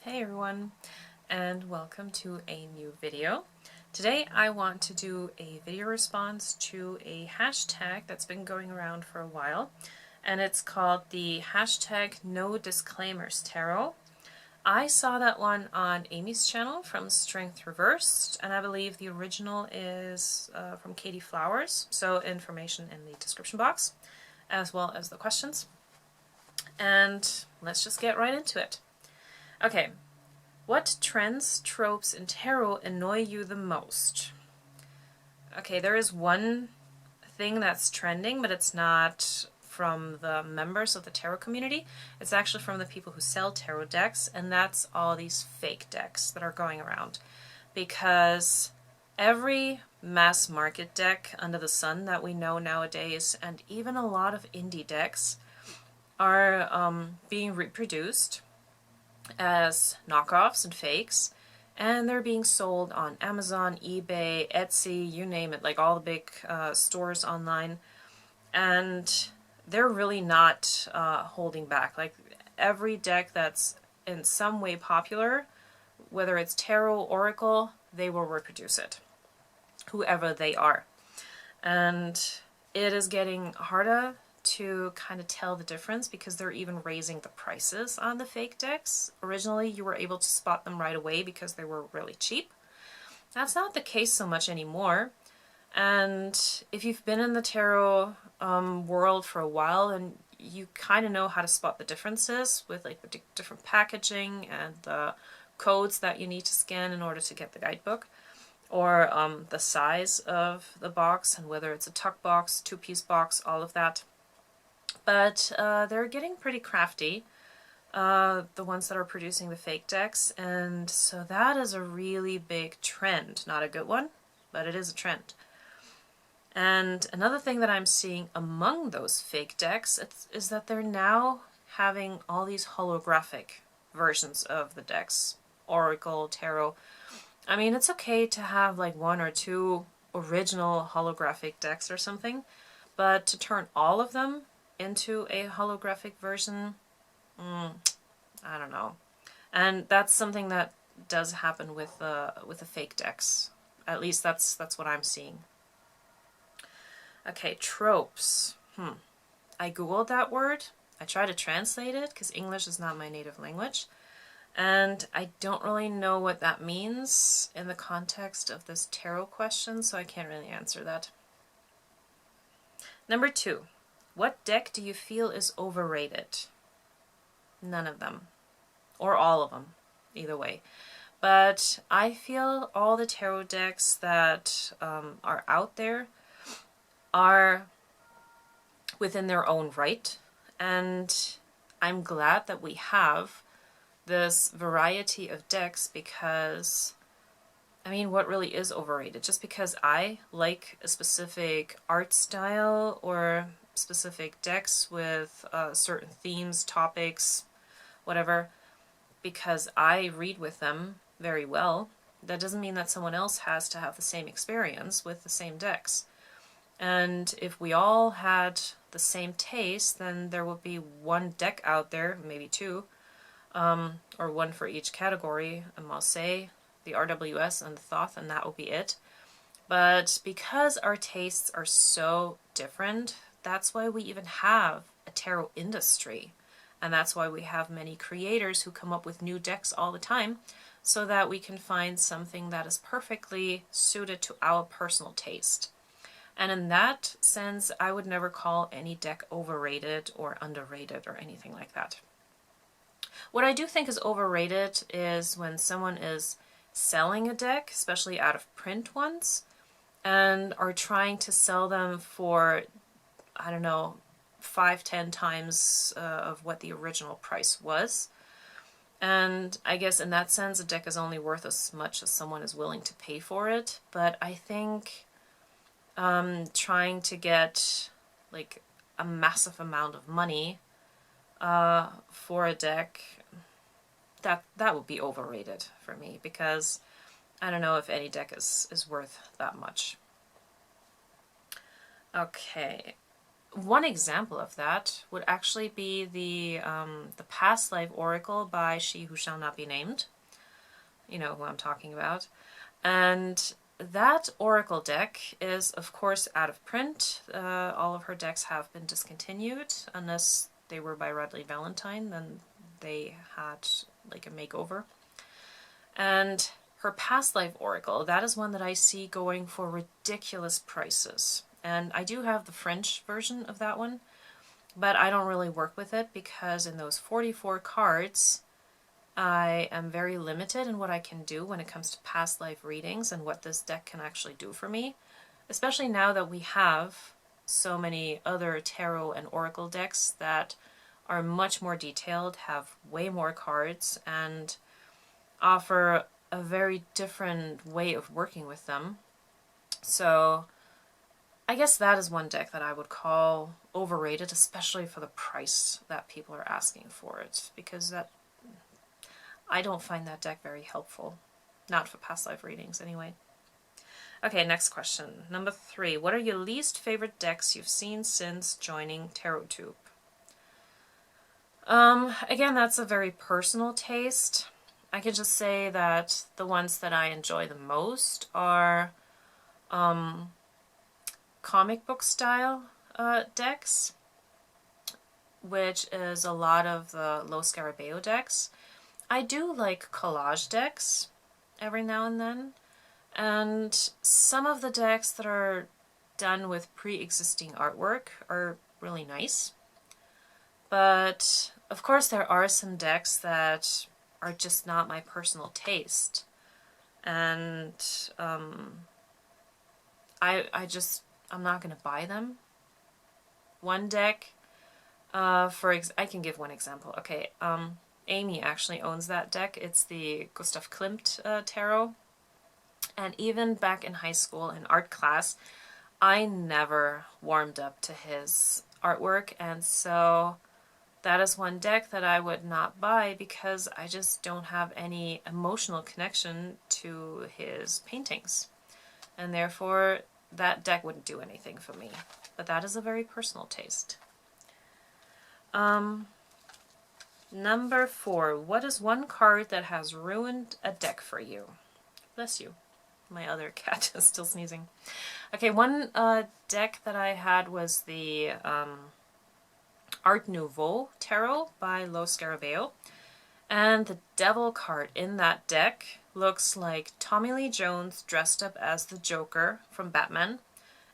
Hey everyone, and welcome to a new video. Today I want to do a video response to a hashtag that's been going around for a while, and it's called the hashtag No Disclaimers Tarot. I saw that one on Amy's channel from Strength Reversed, and I believe the original is from Katie Flowers, so information in the description box, as well as the questions. And let's just get right into it. Okay, what trends, tropes, and tarot annoy you the most? Okay, there is one thing that's trending, but it's not from the members of the tarot community. It's actually from the people who sell tarot decks, and that's all these fake decks that are going around. Because every mass market deck under the sun that we know nowadays, and even a lot of indie decks, are being reproduced as knockoffs and fakes, and they're being sold on Amazon, eBay, Etsy, you name it, like all the big stores online, and they're really not holding back. Like every deck that's in some way popular, whether it's tarot, oracle, they will reproduce it, whoever they are. And it is getting harder to kind of tell the difference because they're even raising the prices on the fake decks. Originally, you were able to spot them right away because they were really cheap. That's not the case so much anymore. And if you've been in the tarot world for a while, and you kind of know how to spot the differences with like the different packaging and the codes that you need to scan in order to get the guidebook, or the size of the box and whether it's a tuck box, two-piece box, all of that. But they're getting pretty crafty, the ones that are producing the fake decks, and so that is a really big trend. Not a good one, but it is a trend. And another thing that I'm seeing among those fake decks is that they're now having all these holographic versions of the decks. Oracle, Tarot. I mean, it's okay to have like one or two original holographic decks or something, but to turn all of them into a holographic version, I don't know. And that's something that does happen with the fake decks. At least that's what I'm seeing. Okay, tropes. I googled that word. I tried to translate it because English is not my native language. And I don't really know what that means in the context of this tarot question, so I can't really answer that. Number 2. What deck do you feel is overrated? None of them. Or all of them. Either way. But I feel all the tarot decks that are out there are within their own right. And I'm glad that we have this variety of decks because, I mean, what really is overrated? Just because I like a specific art style or specific decks with certain themes, topics, whatever, because I read with them very well, that doesn't mean that someone else has to have the same experience with the same decks. And if we all had the same taste, then there would be one deck out there, maybe two, or one for each category, a Marseille, the RWS, and the Thoth, and that would be it. But because our tastes are so different, that's why we even have a tarot industry. And that's why we have many creators who come up with new decks all the time, so that we can find something that is perfectly suited to our personal taste. And in that sense, I would never call any deck overrated or underrated or anything like that. What I do think is overrated is when someone is selling a deck, especially out of print ones, and are trying to sell them for, I don't know, 5-10 times of what the original price was. And I guess in that sense, a deck is only worth as much as someone is willing to pay for it. But I think trying to get like a massive amount of money for a deck, that would be overrated for me, because I don't know if any deck is worth that much. Okay, one example of that would actually be the Past Life Oracle by She Who Shall Not Be Named. You know who I'm talking about. And that Oracle deck is, of course, out of print. All of her decks have been discontinued, unless they were by Radley Valentine, then they had like a makeover. And her Past Life Oracle, that is one that I see going for ridiculous prices. And I do have the French version of that one, but I don't really work with it because in those 44 cards, I am very limited in what I can do when it comes to past life readings and what this deck can actually do for me, especially now that we have so many other tarot and oracle decks that are much more detailed, have way more cards, and offer a very different way of working with them. So I guess that is one deck that I would call overrated, especially for the price that people are asking for it, because I don't find that deck very helpful. Not for past life readings, anyway. Okay, next question. Number 3. What are your least favorite decks you've seen since joining TarotTube? Again, that's a very personal taste. I can just say that the ones that I enjoy the most are comic book style decks, which is a lot of the Los Scarabeo decks. I do like collage decks every now and then, and some of the decks that are done with pre-existing artwork are really nice. But of course there are some decks that are just not my personal taste, and I'm not going to buy them. One deck, I can give one example. Okay, Amy actually owns that deck. It's the Gustav Klimt tarot. And even back in high school in art class, I never warmed up to his artwork, and so that is one deck that I would not buy because I just don't have any emotional connection to his paintings. And therefore, that deck wouldn't do anything for me. But that is a very personal taste. Number 4. What is one card that has ruined a deck for you? Bless you. My other cat is still sneezing. Okay, one deck that I had was the Art Nouveau Tarot by Los Scarabeo. And the Devil card in that deck looks like Tommy Lee Jones dressed up as the Joker from Batman.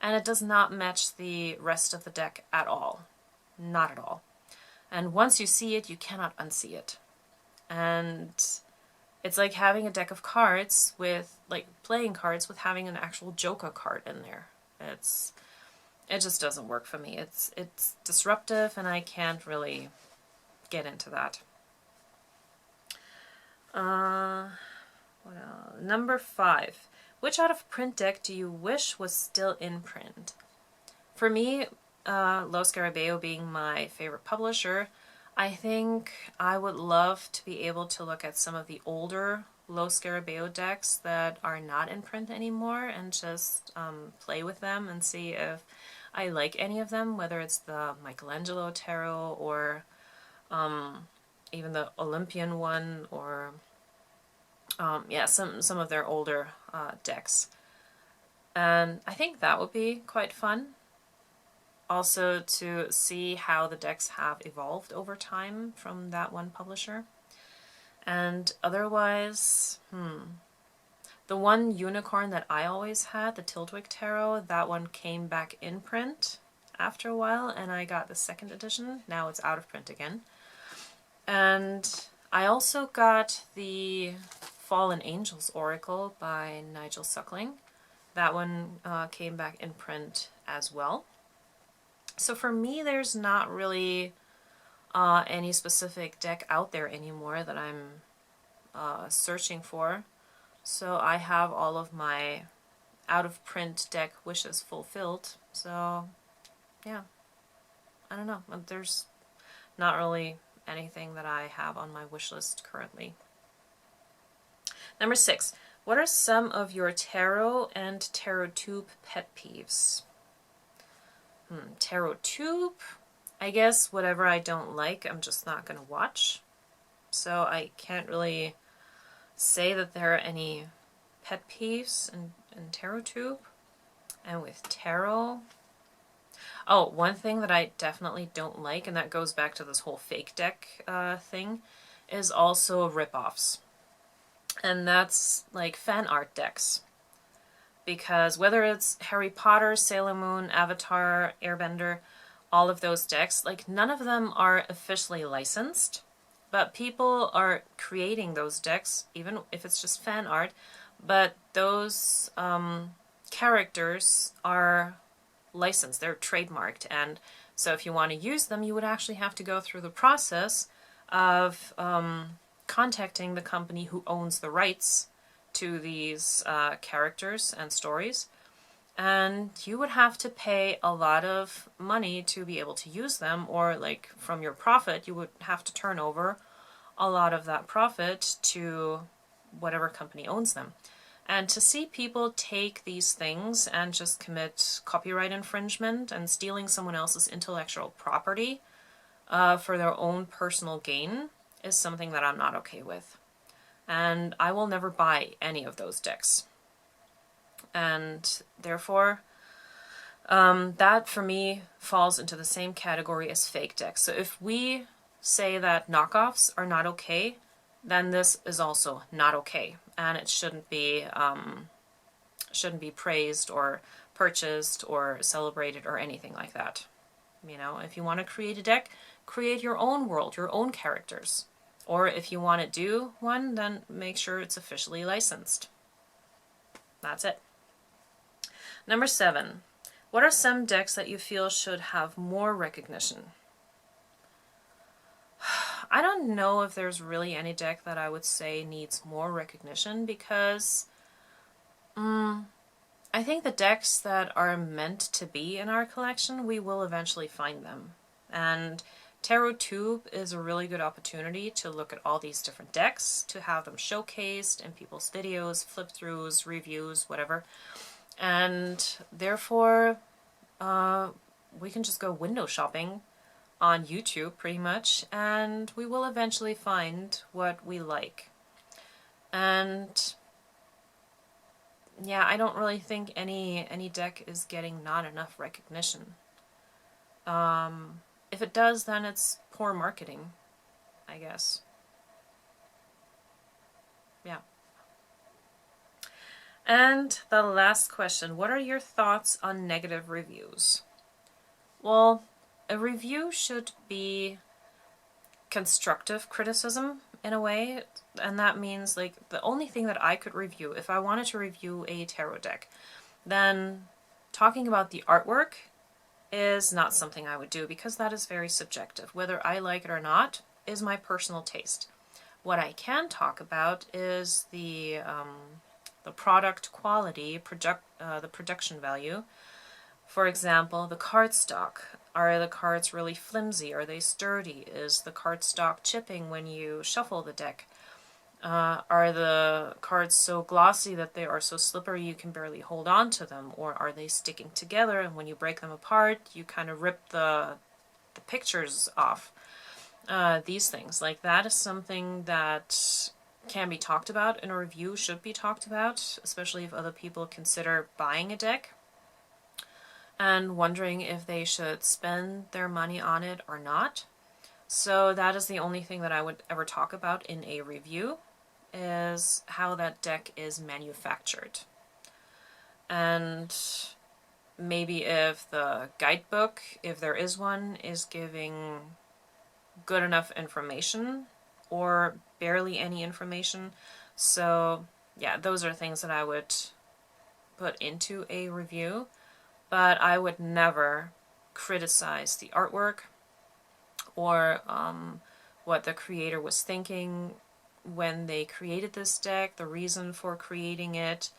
And it does not match the rest of the deck at all. Not at all. And once you see it, you cannot unsee it. And it's like having a deck of cards with, like, playing cards with having an actual Joker card in there. It just doesn't work for me. It's disruptive, and I can't really get into that. What else? Number 5. Which out of print deck do you wish was still in print? For me, Los Scarabeo being my favorite publisher, I think I would love to be able to look at some of the older Los Scarabeo decks that are not in print anymore and just play with them and see if I like any of them, whether it's the Michelangelo Tarot or even the Olympian one, or yeah, some of their older decks. And I think that would be quite fun. Also to see how the decks have evolved over time from that one publisher. And otherwise, the one unicorn that I always had, the Tiltwig Tarot, that one came back in print after a while, and I got the second edition. Now it's out of print again. And I also got the Fallen Angels Oracle by Nigel Suckling. That one came back in print as well. So for me, there's not really any specific deck out there anymore that I'm searching for. So I have all of my out-of-print deck wishes fulfilled. So, yeah. I don't know. There's not really anything that I have on my wish list currently. Number 6. What are some of your tarot and TarotTube pet peeves? TarotTube. I guess whatever I don't like, I'm just not going to watch. So I can't really say that there are any pet peeves in TarotTube. And with tarot... Oh, one thing that I definitely don't like, and that goes back to this whole fake deck thing, is also rip-offs. And that's like fan art decks. Because whether it's Harry Potter, Sailor Moon, Avatar, Airbender, all of those decks, like none of them are officially licensed, but people are creating those decks, even if it's just fan art, but those characters are licensed, they're trademarked, and so if you want to use them, you would actually have to go through the process of contacting the company who owns the rights to these characters and stories, and you would have to pay a lot of money to be able to use them, or like from your profit you would have to turn over a lot of that profit to whatever company owns them. And to see people take these things and just commit copyright infringement and stealing someone else's intellectual property for their own personal gain is something that I'm not okay with. And I will never buy any of those decks. And therefore, that for me falls into the same category as fake decks. So if we say that knockoffs are not okay, then this is also not okay, and it shouldn't be praised or purchased or celebrated or anything like that. You know, if you want to create a deck, create your own world, your own characters. Or if you want to do one, then make sure it's officially licensed. That's it. Number 7. What are some decks that you feel should have more recognition? I don't know if there's really any deck that I would say needs more recognition, because I think the decks that are meant to be in our collection, we will eventually find them. And TarotTube is a really good opportunity to look at all these different decks, to have them showcased in people's videos, flip-throughs, reviews, whatever. And therefore, we can just go window shopping on YouTube pretty much, and we will eventually find what we like. And yeah, I don't really think any deck is getting not enough recognition. If it does, then it's poor marketing, I guess. Yeah. And the last question, what are your thoughts on negative reviews? Well, a review should be constructive criticism in a way, and that means like the only thing that I could review, if I wanted to review a tarot deck, then talking about the artwork is not something I would do, because that is very subjective. Whether I like it or not is my personal taste. What I can talk about is the product quality, the production value. For example, the cardstock. Are the cards really flimsy? Are they sturdy? Is the cardstock chipping when you shuffle the deck? Are the cards so glossy that they are so slippery you can barely hold on to them? Or are they sticking together and when you break them apart you kind of rip the pictures off? These things. Like, that is something that can be talked about in a review, should be talked about, especially if other people consider buying a deck and wondering if they should spend their money on it or not. So that is the only thing that I would ever talk about in a review, is how that deck is manufactured. And maybe if the guidebook, if there is one, is giving good enough information or barely any information. So yeah, those are things that I would put into a review. But I would never criticize the artwork or what the creator was thinking when they created this deck, the reason for creating it.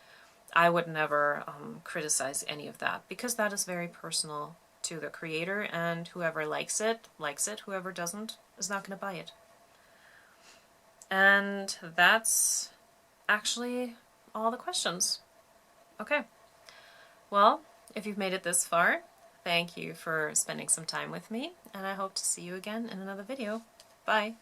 I would never criticize any of that, because that is very personal to the creator, and whoever likes it, whoever doesn't is not going to buy it. And that's actually all the questions. Okay. Well, if you've made it this far, Thank you for spending some time with me, and I hope to see you again in another video. Bye!